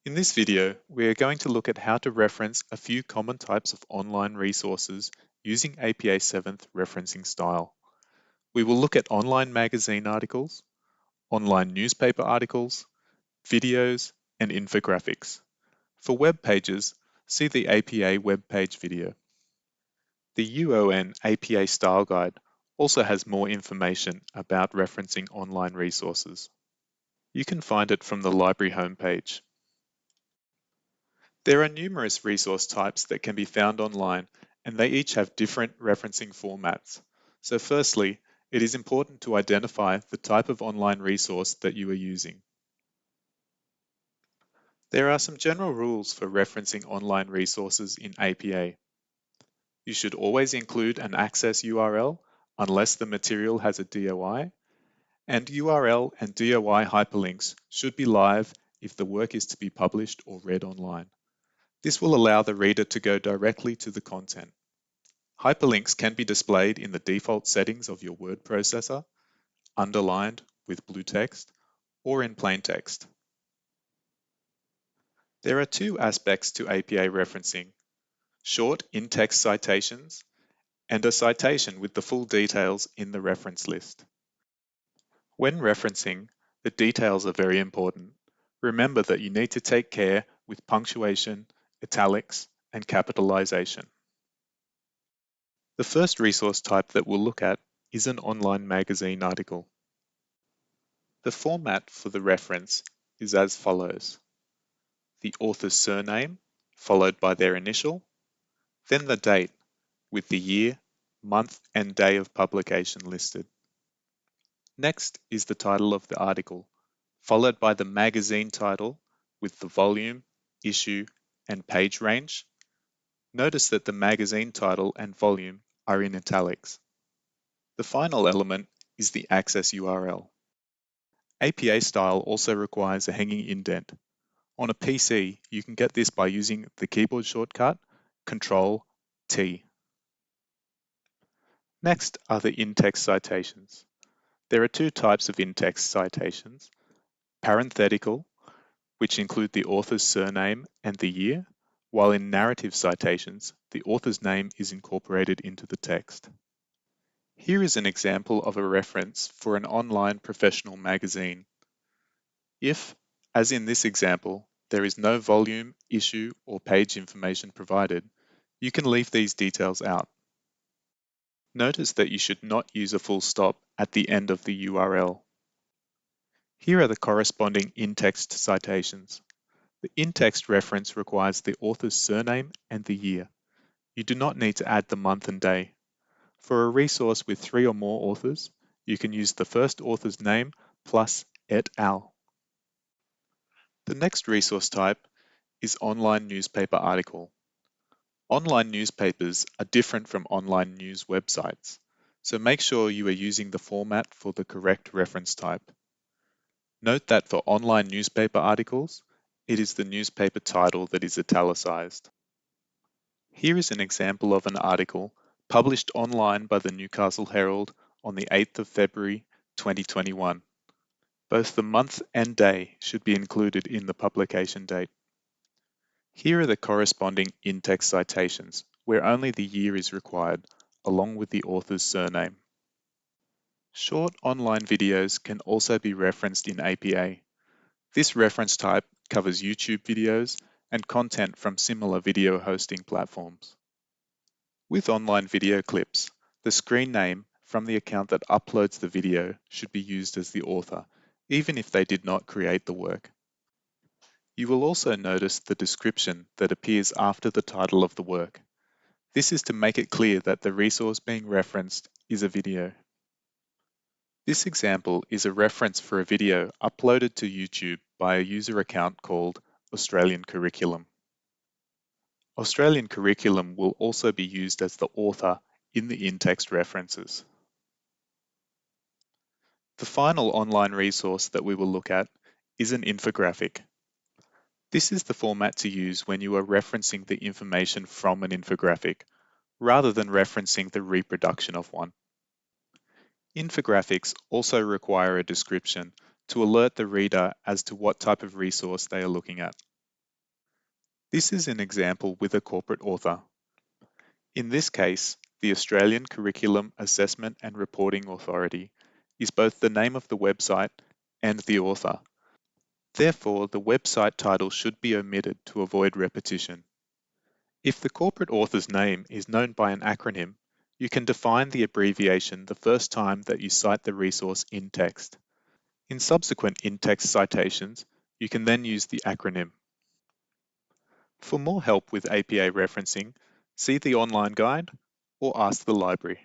In this video, we are going to look at how to reference a few common types of online resources using APA7th referencing style. We will look at online magazine articles, online newspaper articles, videos, and infographics. For web pages, see the APA web page video. The UON APA Style Guide also has more information about referencing online resources. You can find it from the library homepage. There are numerous resource types that can be found online, and they each have different referencing formats. So firstly, it is important to identify the type of online resource that you are using. There are some general rules for referencing online resources in APA. You should always include an access URL unless the material has a DOI, and URL and DOI hyperlinks should be live if the work is to be published or read online. This will allow the reader to go directly to the content. Hyperlinks can be displayed in the default settings of your word processor, underlined with blue text, or in plain text. There are two aspects to APA referencing: short in-text citations and a citation with the full details in the reference list. When referencing, the details are very important. Remember that you need to take care with punctuation, italics, and capitalization. The first resource type that we'll look at is an online magazine article. The format for the reference is as follows: the author's surname, followed by their initial, then the date, with the year, month, and day of publication listed. Next is the title of the article, followed by the magazine title with the volume, issue, and page range. Notice that the magazine title and volume are in italics. The final element is the access URL. APA style also requires a hanging indent. On a PC, you can get this by using the keyboard shortcut Ctrl-T. Next are the in-text citations. There are two types of in-text citations: parenthetical, which include the author's surname and the year, while in narrative citations, the author's name is incorporated into the text. Here is an example of a reference for an online professional magazine. If, as in this example, there is no volume, issue, or page information provided, you can leave these details out. Notice that you should not use a full stop at the end of the URL. Here are the corresponding in-text citations. The in-text reference requires the author's surname and the year. You do not need to add the month and day. For a resource with 3 or more authors, you can use the first author's name plus et al. The next resource type is online newspaper article. Online newspapers are different from online news websites, so make sure you are using the format for the correct reference type. Note that for online newspaper articles, it is the newspaper title that is italicized. Here is an example of an article published online by the Newcastle Herald on the 8th of February 2021. Both the month and day should be included in the publication date. Here are the corresponding in-text citations, where only the year is required, along with the author's surname. Short online videos can also be referenced in APA. This reference type covers YouTube videos and content from similar video hosting platforms. With online video clips, the screen name from the account that uploads the video should be used as the author, even if they did not create the work. You will also notice the description that appears after the title of the work. This is to make it clear that the resource being referenced is a video. This example is a reference for a video uploaded to YouTube by a user account called Australian Curriculum. Australian Curriculum will also be used as the author in the in-text references. The final online resource that we will look at is an infographic. This is the format to use when you are referencing the information from an infographic, rather than referencing the reproduction of one. Infographics also require a description to alert the reader as to what type of resource they are looking at. This is an example with a corporate author. In this case, the Australian Curriculum Assessment and Reporting Authority is both the name of the website and the author. Therefore, the website title should be omitted to avoid repetition. If the corporate author's name is known by an acronym, you can define the abbreviation the first time that you cite the resource in text. In subsequent in-text citations, you can then use the acronym. For more help with APA referencing, see the online guide or ask the library.